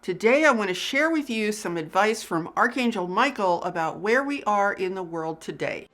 Today I want to share with you some advice from Archangel Michael about where we are in the world today.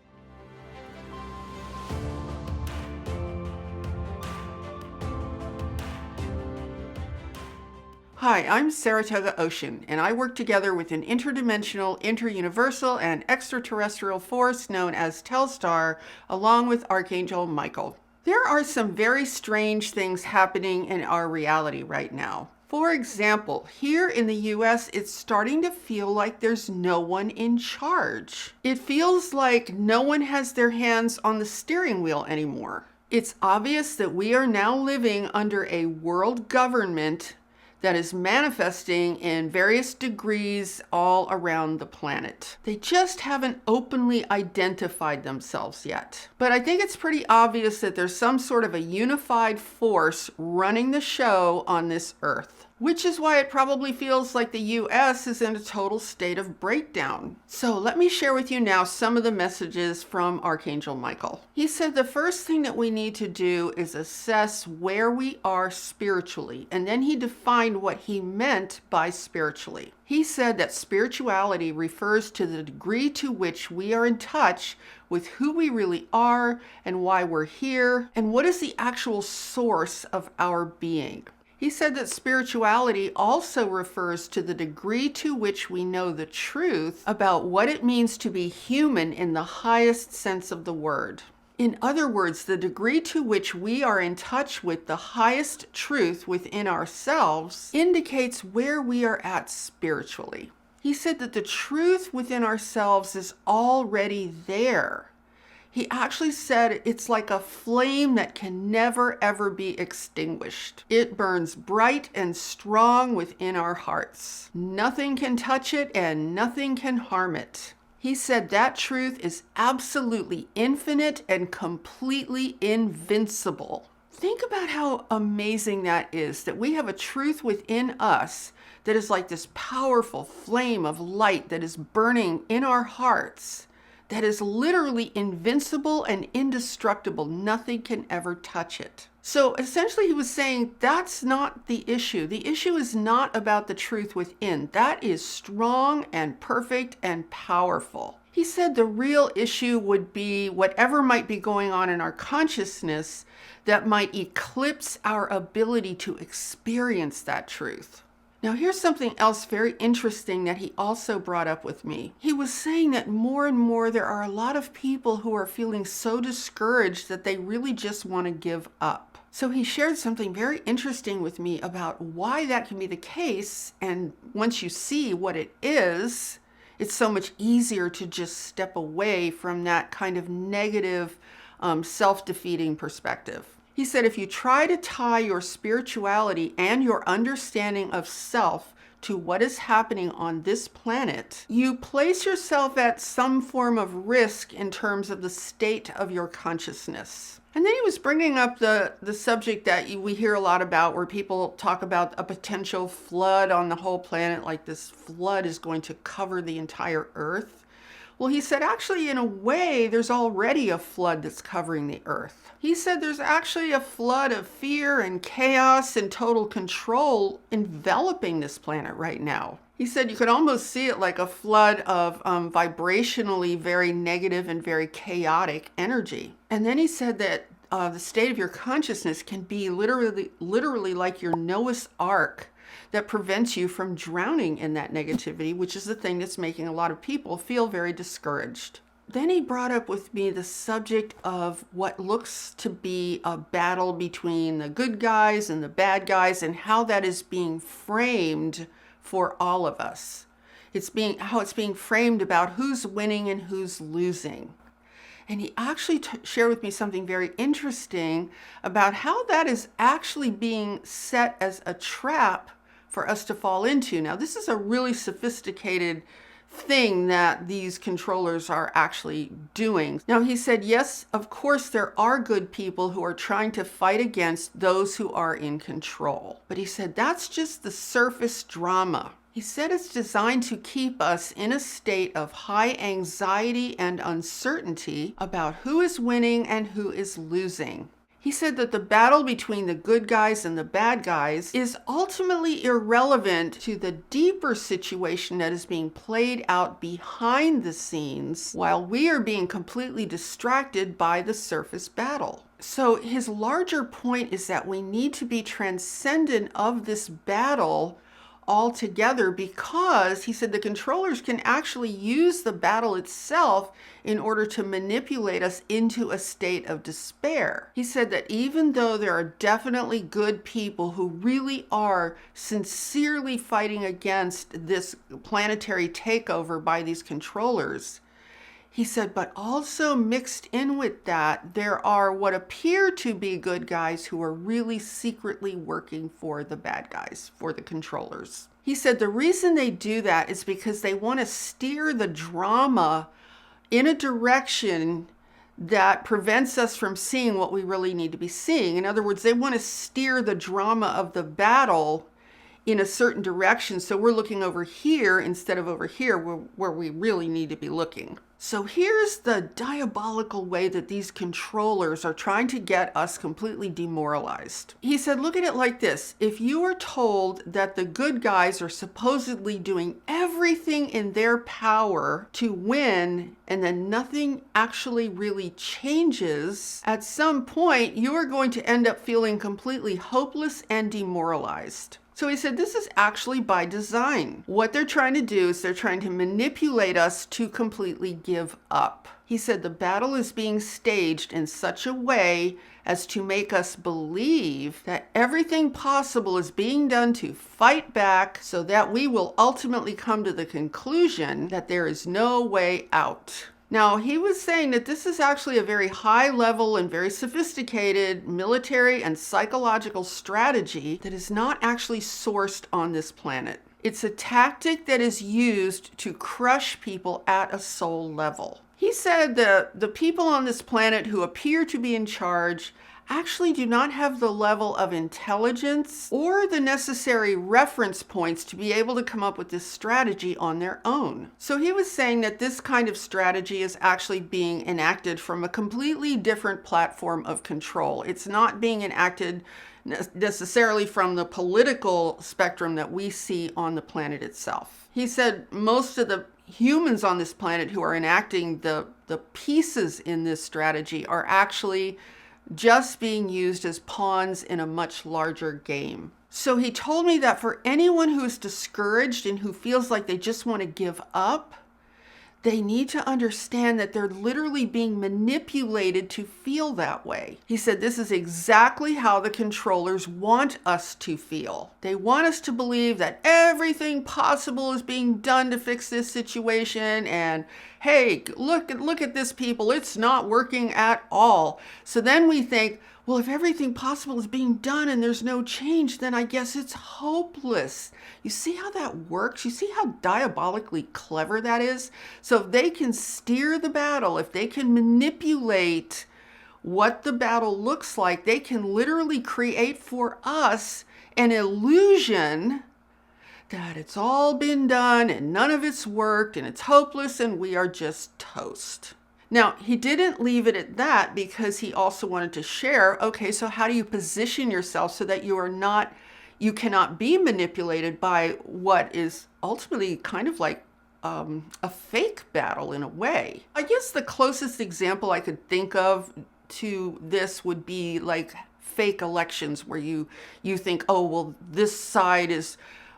Hi, I'm Saratoga Ocean, and I work together with an interdimensional, interuniversal, and extraterrestrial force known as Telstar, along with Archangel Michael. There are some very strange things happening in our reality right now. For example, here in the US, it's starting to feel like there's no one in charge. It feels like no one has their hands on the steering wheel anymore. It's obvious that we are now living under a world government that is manifesting in various degrees all around the planet. They just haven't openly identified themselves yet. But I think it's pretty obvious that there's some sort of a unified force running the show on this earth, which is why it probably feels like the US is in a total state of breakdown. So let me share with you now some of the messages from Archangel Michael. He said the first thing that we need to do is assess where we are spiritually, and then he defined what he meant by spiritually. He said that spirituality refers to the degree to which we are in touch with who we really are and why we're here, and what is the actual source of our being. He said that spirituality also refers to the degree to which we know the truth about what it means to be human in the highest sense of the word. In other words, the degree to which we are in touch with the highest truth within ourselves indicates where we are at spiritually. He said that the truth within ourselves is already there. He actually said it's like a flame that can never ever be extinguished. It burns bright and strong within our hearts. Nothing can touch it and nothing can harm it. He said that truth is absolutely infinite and completely invincible. Think about how amazing that is, that we have a truth within us that is like this powerful flame of light that is burning in our hearts, that is literally invincible and indestructible. Nothing can ever touch it. So essentially he was saying that's not the issue. The issue is not about the truth within. That is strong and perfect and powerful. He said the real issue would be whatever might be going on in our consciousness that might eclipse our ability to experience that truth. Now, here's something else very interesting that he also brought up with me. He was saying that more and more there are a lot of people who are feeling so discouraged that they really just want to give up. So he shared something very interesting with me about why that can be the case. And once you see what it is, it's so much easier to just step away from that kind of negative, self-defeating perspective. He said, if you try to tie your spirituality and your understanding of self to what is happening on this planet, you place yourself at some form of risk in terms of the state of your consciousness. And then he was bringing up the subject that we hear a lot about, where people talk about a potential flood on the whole planet, like this flood is going to cover the entire earth. Well, he said, actually, in a way, there's already a flood that's covering the earth. He said there's actually a flood of fear and chaos and total control enveloping this planet right now. He said you could almost see it like a flood of vibrationally very negative and very chaotic energy. And then he said that the state of your consciousness can be literally like your Noah's Ark that prevents you from drowning in that negativity, which is the thing that's making a lot of people feel very discouraged. Then he brought up with me the subject of what looks to be a battle between the good guys and the bad guys, and how that is being framed for all of us. How it's being framed about who's winning and who's losing. And he actually shared with me something very interesting about how that is actually being set as a trap for us to fall into. Now, this is a really sophisticated thing that these controllers are actually doing. Now, he said, yes, of course, there are good people who are trying to fight against those who are in control. But he said, that's just the surface drama. He said it's designed to keep us in a state of high anxiety and uncertainty about who is winning and who is losing. He said that the battle between the good guys and the bad guys is ultimately irrelevant to the deeper situation that is being played out behind the scenes while we are being completely distracted by the surface battle. So his larger point is that we need to be transcendent of this battle altogether, because he said the controllers can actually use the battle itself in order to manipulate us into a state of despair. He said that even though there are definitely good people who really are sincerely fighting against this planetary takeover by these controllers, he said, but also mixed in with that, there are what appear to be good guys who are really secretly working for the bad guys, for the controllers. He said the reason they do that is because they want to steer the drama in a direction that prevents us from seeing what we really need to be seeing. In other words, they want to steer the drama of the battle in a certain direction, so we're looking over here instead of over here where we really need to be looking. So here's the diabolical way that these controllers are trying to get us completely demoralized. He said, look at it like this. If you are told that the good guys are supposedly doing everything in their power to win, and then nothing actually really changes, at some point you are going to end up feeling completely hopeless and demoralized. So he said this is actually by design. What they're trying to do is they're trying to manipulate us to completely give up. He said the battle is being staged in such a way as to make us believe that everything possible is being done to fight back so that we will ultimately come to the conclusion that there is no way out. Now, he was saying that this is actually a very high level and very sophisticated military and psychological strategy that is not actually sourced on this planet. It's a tactic that is used to crush people at a soul level. He said that the people on this planet who appear to be in charge actually do not have the level of intelligence or the necessary reference points to be able to come up with this strategy on their own. So he was saying that this kind of strategy is actually being enacted from a completely different platform of control. It's not being enacted necessarily from the political spectrum that we see on the planet itself. He said most of the humans on this planet who are enacting the pieces in this strategy are actually just being used as pawns in a much larger game. So he told me that for anyone who's discouraged and who feels like they just want to give up, they need to understand that they're literally being manipulated to feel that way. He said this is exactly how the controllers want us to feel. They want us to believe that everything possible is being done to fix this situation, and hey, look at this, people, it's not working at all. So then we think, well, if everything possible is being done and there's no change, then I guess it's hopeless. You see how that works? You see how diabolically clever that is? So if they can steer the battle, if they can manipulate what the battle looks like, they can literally create for us an illusion that it's all been done and none of it's worked and it's hopeless and we are just toast. Now, he didn't leave it at that, because he also wanted to share, okay, so how do you position yourself so that you cannot be manipulated by what is ultimately kind of like a fake battle in a way. I guess the closest example I could think of to this would be like fake elections, where you think, oh, well, this side is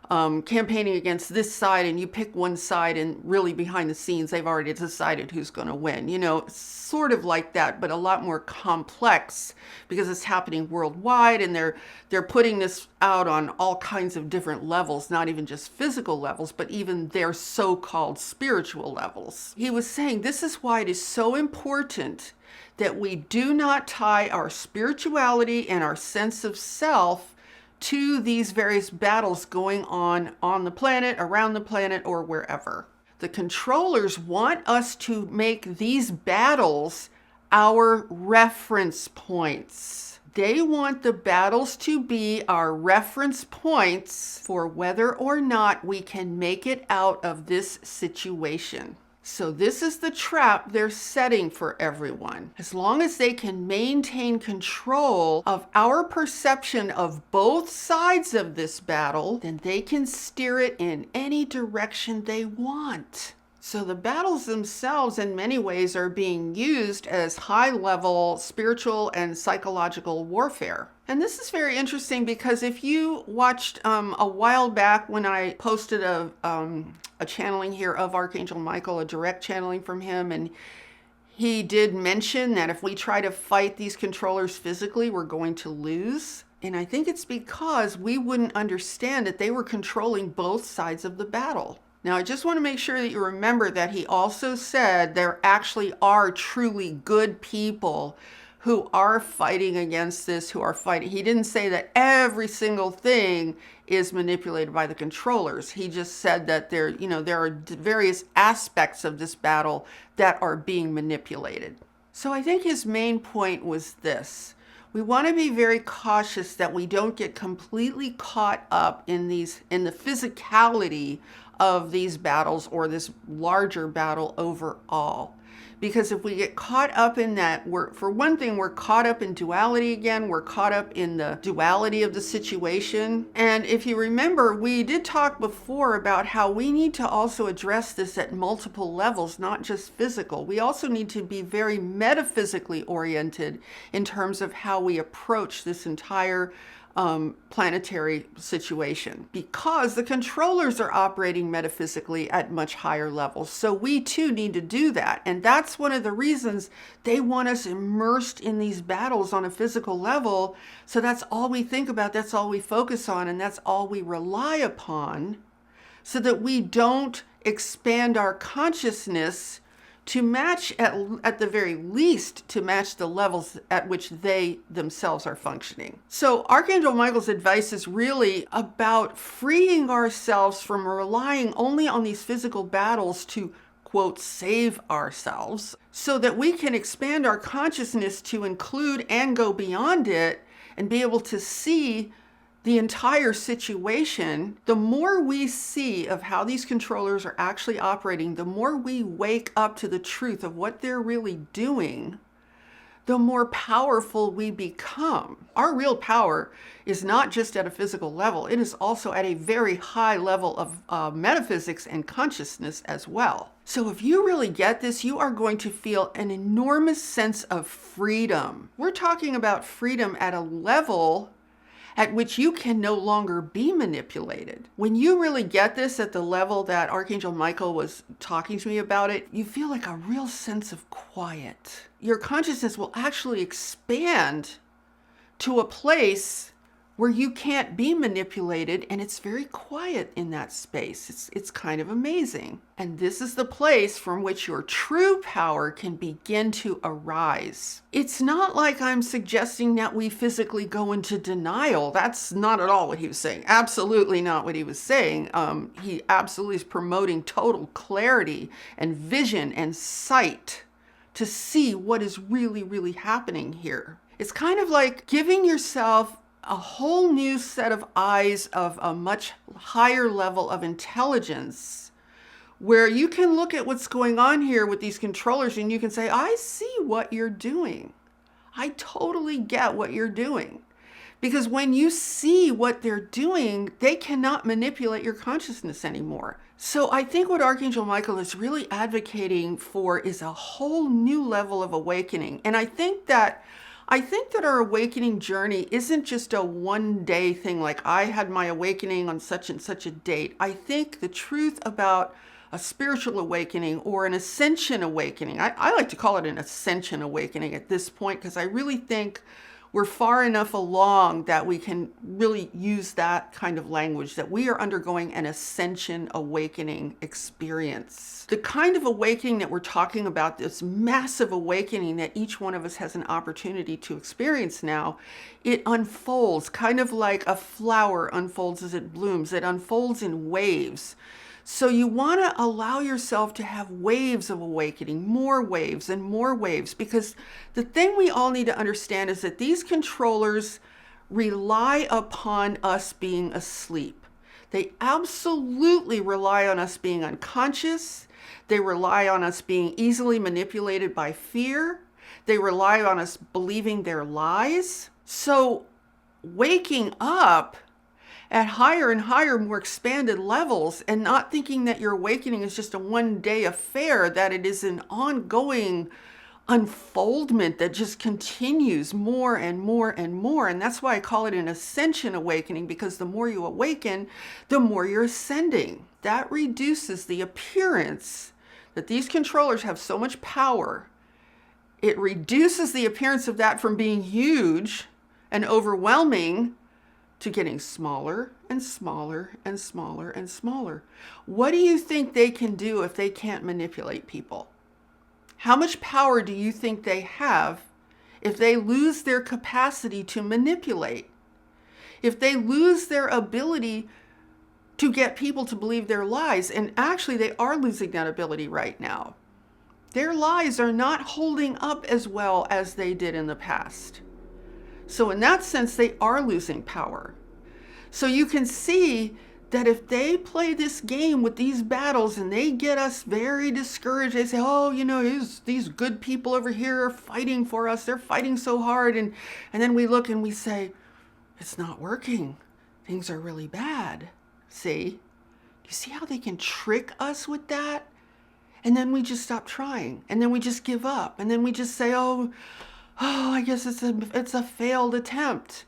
campaigning against this side, and you pick one side, and really behind the scenes they've already decided who's going to win. You know, sort of like that, but a lot more complex, because it's happening worldwide, and they're putting this out on all kinds of different levels, not even just physical levels, but even their so-called spiritual levels. He was saying this is why it is so important that we do not tie our spirituality and our sense of self to these various battles going on the planet, around the planet, or wherever. The controllers want us to make these battles our reference points. They want the battles to be our reference points for whether or not we can make it out of this situation. So this is the trap they're setting for everyone. As long as they can maintain control of our perception of both sides of this battle, then they can steer it in any direction they want. So the battles themselves in many ways are being used as high-level spiritual and psychological warfare. And this is very interesting because if you watched a while back when I posted a channeling here of Archangel Michael, a direct channeling from him, and he did mention that if we try to fight these controllers physically, we're going to lose. And I think it's because we wouldn't understand that they were controlling both sides of the battle. Now, I just want to make sure that you remember that he also said there actually are truly good people who are fighting against this, who are fighting. He didn't say that every single thing is manipulated by the controllers. He just said that there are various aspects of this battle that are being manipulated. So I think his main point was this. We want to be very cautious that we don't get completely caught up in the physicality of these battles or this larger battle overall. Because if we get caught up in that, for one thing, we're caught up in duality again. We're caught up in the duality of the situation. And if you remember, we did talk before about how we need to also address this at multiple levels, not just physical. We also need to be very metaphysically oriented in terms of how we approach this entire planetary situation, because the controllers are operating metaphysically at much higher levels. So we too need to do that. And that's one of the reasons they want us immersed in these battles on a physical level. So that's all we think about, that's all we focus on, and that's all we rely upon, so that we don't expand our consciousness to match, at the very least, to match the levels at which they themselves are functioning. So Archangel Michael's advice is really about freeing ourselves from relying only on these physical battles to, quote, save ourselves, so that we can expand our consciousness to include and go beyond it and be able to see the entire situation. The more we see of how these controllers are actually operating, the more we wake up to the truth of what they're really doing, the more powerful we become. Our real power is not just at a physical level, it is also at a very high level of metaphysics and consciousness as well. So if you really get this, you are going to feel an enormous sense of freedom. We're talking about freedom at a level at which you can no longer be manipulated. When you really get this at the level that Archangel Michael was talking to me about it, you feel like a real sense of quiet. Your consciousness will actually expand to a place where you can't be manipulated, and it's very quiet in that space. It's kind of amazing. And this is the place from which your true power can begin to arise. It's not like I'm suggesting that we physically go into denial. That's not at all what he was saying. Absolutely not what he was saying. He absolutely is promoting total clarity and vision and sight to see what is really, really happening here. It's kind of like giving yourself a whole new set of eyes of a much higher level of intelligence, where you can look at what's going on here with these controllers and you can say, I see what you're doing. I totally get what you're doing. Because when you see what they're doing, they cannot manipulate your consciousness anymore. So I think what Archangel Michael is really advocating for is a whole new level of awakening. And I think that our awakening journey isn't just a one-day thing, like I had my awakening on such and such a date. I think the truth about a spiritual awakening or an ascension awakening, I like to call it an ascension awakening at this point, because I really think we're far enough along that we can really use that kind of language, that we are undergoing an ascension awakening experience. The kind of awakening that we're talking about, this massive awakening that each one of us has an opportunity to experience now, it unfolds kind of like a flower unfolds as it blooms. It unfolds in waves. So you want to allow yourself to have waves of awakening, more waves and more waves, because the thing we all need to understand is that these controllers rely upon us being asleep. They absolutely rely on us being unconscious. They rely on us being easily manipulated by fear. They rely on us believing their lies. So waking up at higher and higher, more expanded levels, and not thinking that your awakening is just a one-day affair, that it is an ongoing unfoldment that just continues more and more and more. And that's why I call it an ascension awakening, because the more you awaken, the more you're ascending. That reduces the appearance that these controllers have so much power. It reduces the appearance of that from being huge and overwhelming to getting smaller and smaller and smaller and smaller. What do you think they can do if they can't manipulate people? How much power do you think they have if they lose their capacity to manipulate? If they lose their ability to get people to believe their lies, and actually they are losing that ability right now. Their lies are not holding up as well as they did in the past. So in that sense, they are losing power. So you can see that if they play this game with these battles and they get us very discouraged, they say, oh, you know, these good people over here are fighting for us. They're fighting so hard. And then we look and we say, it's not working. Things are really bad. See? Do you see how they can trick us with that? And then we just stop trying. And then we just give up. And then we just say, oh, I guess it's a failed attempt.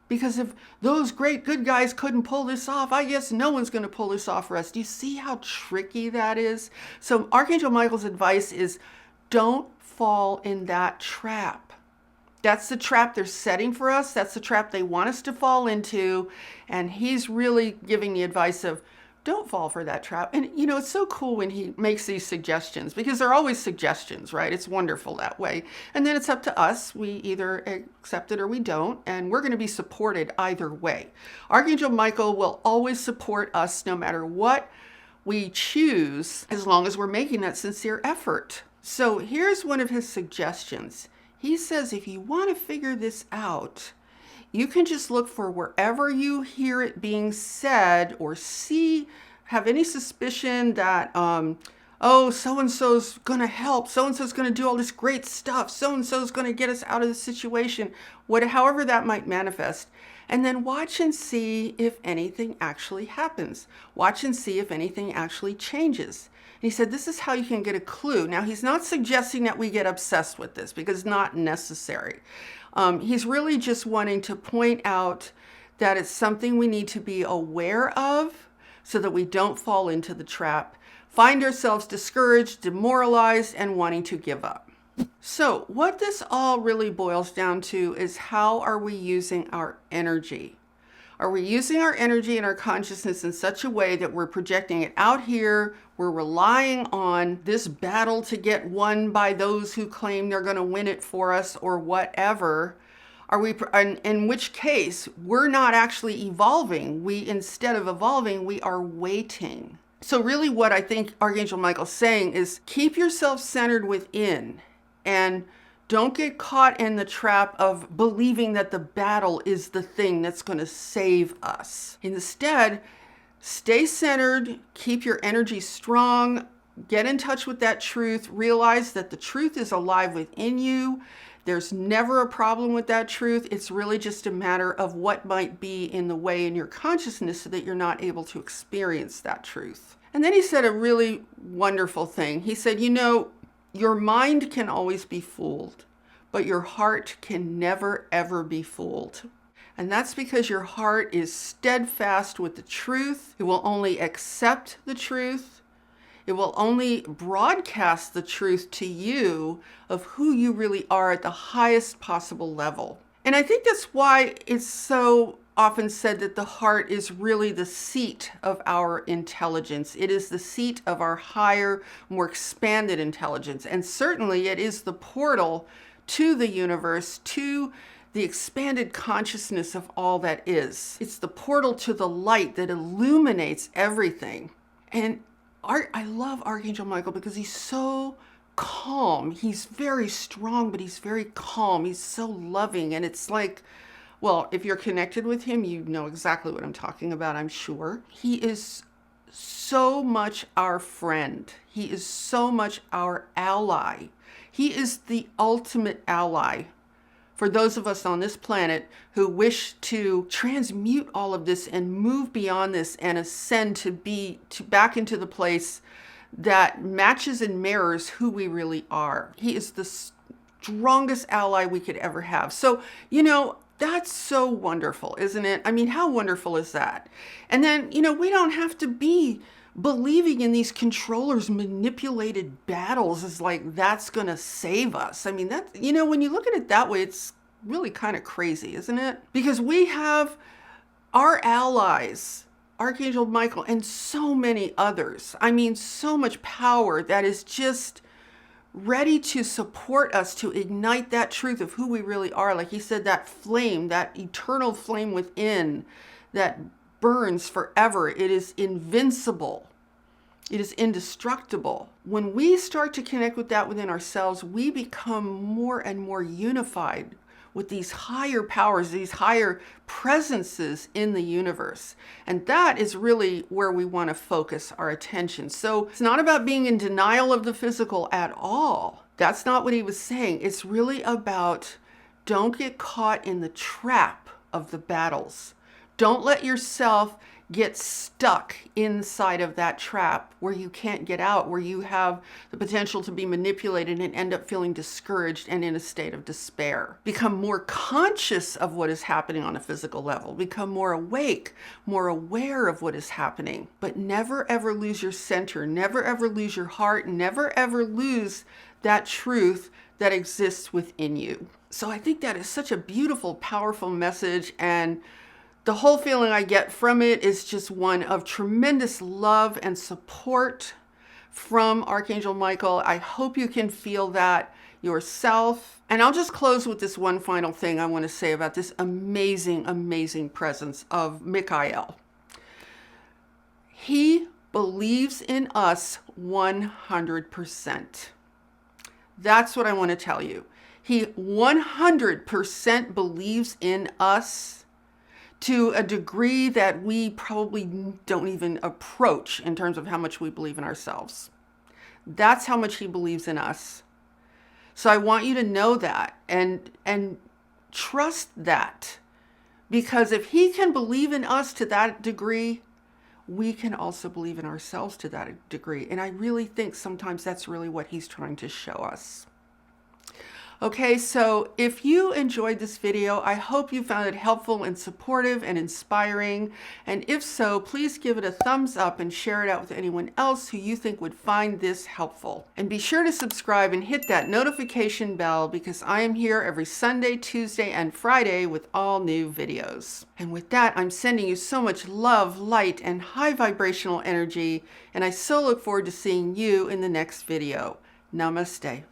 Because if those great good guys couldn't pull this off, I guess no one's going to pull this off for us. Do you see how tricky that is? So Archangel Michael's advice is don't fall in that trap. That's the trap they're setting for us. That's the trap they want us to fall into. And he's really giving the advice of don't fall for that trap. And, you know, it's so cool when he makes these suggestions, because they're always suggestions, right? It's wonderful that way. And then it's up to us. We either accept it or we don't, and we're going to be supported either way. Archangel Michael will always support us no matter what we choose, as long as we're making that sincere effort. So here's one of his suggestions. He says, if you want to figure this out, you can just look for wherever you hear it being said or have any suspicion that, oh, so-and-so's going to help. So-and-so's going to do all this great stuff. So-and-so's going to get us out of the situation, however that might manifest. And then watch and see if anything actually happens. Watch and see if anything actually changes. And he said, this is how you can get a clue. Now, he's not suggesting that we get obsessed with this, because it's not necessary. He's really just wanting to point out that it's something we need to be aware of so that we don't fall into the trap, find ourselves discouraged, demoralized, and wanting to give up. So what this all really boils down to is, how are we using our energy? Are we using our energy and our consciousness in such a way that we're projecting it out here? We're relying on this battle to get won by those who claim they're going to win it for us or whatever. In which case, we're not actually evolving. Instead of evolving, we are waiting. So really what I think Archangel Michael's saying is, keep yourself centered within and don't get caught in the trap of believing that the battle is the thing that's going to save us. Instead, stay centered, keep your energy strong, get in touch with that truth, realize that the truth is alive within you. There's never a problem with that truth. It's really just a matter of what might be in the way in your consciousness so that you're not able to experience that truth. And then he said a really wonderful thing. He said, you know, your mind can always be fooled, but your heart can never, ever be fooled. And that's because your heart is steadfast with the truth. It will only accept the truth. It will only broadcast the truth to you of who you really are at the highest possible level. And I think that's why it's so often said that the heart is really the seat of our intelligence. It is the seat of our higher, more expanded intelligence. And certainly it is the portal to the universe, to the expanded consciousness of all that is. It's the portal to the light that illuminates everything. And I love Archangel Michael because he's so calm. He's very strong, but he's very calm. He's so loving. And it's like, well, if you're connected with him, you know exactly what I'm talking about, I'm sure. He is so much our friend. He is so much our ally. He is the ultimate ally for those of us on this planet who wish to transmute all of this and move beyond this and ascend to back into the place that matches and mirrors who we really are. He is the strongest ally we could ever have. So, you know, that's so wonderful, isn't it? I mean, how wonderful is that? And then, you know, we don't have to be believing in these controllers manipulated battles as like that's going to save us. I mean, that, you know, when you look at it that way, it's really kind of crazy, isn't it? Because we have our allies, Archangel Michael, and so many others. I mean, so much power that is just ready to support us to ignite that truth of who we really are. Like he said, that flame, that eternal flame within that burns forever. It is invincible. It is indestructible. When we start to connect with that within ourselves, we become more and more unified with these higher powers, these higher presences in the universe. And that is really where we want to focus our attention. So it's not about being in denial of the physical at all. That's not what he was saying. It's really about don't get caught in the trap of the battles. Don't let yourself get stuck inside of that trap where you can't get out, where you have the potential to be manipulated and end up feeling discouraged and in a state of despair. Become more conscious of what is happening on a physical level. Become more awake, more aware of what is happening. But never ever lose your center. Never ever lose your heart. Never ever lose that truth that exists within you. So I think that is such a beautiful, powerful message, and the whole feeling I get from it is just one of tremendous love and support from Archangel Michael. I hope you can feel that yourself. And I'll just close with this one final thing I want to say about this amazing, amazing presence of Michael. He believes in us 100%. That's what I want to tell you. He 100% believes in us to a degree that we probably don't even approach in terms of how much we believe in ourselves. That's how much he believes in us. So I want you to know that and trust that, because if he can believe in us to that degree, we can also believe in ourselves to that degree. And I really think sometimes that's really what he's trying to show us. Okay, so if you enjoyed this video, I hope you found it helpful and supportive and inspiring. And if so, please give it a thumbs up and share it out with anyone else who you think would find this helpful. And be sure to subscribe and hit that notification bell, because I am here every Sunday, Tuesday, and Friday with all new videos. And with that, I'm sending you so much love, light, and high vibrational energy. And I so look forward to seeing you in the next video. Namaste.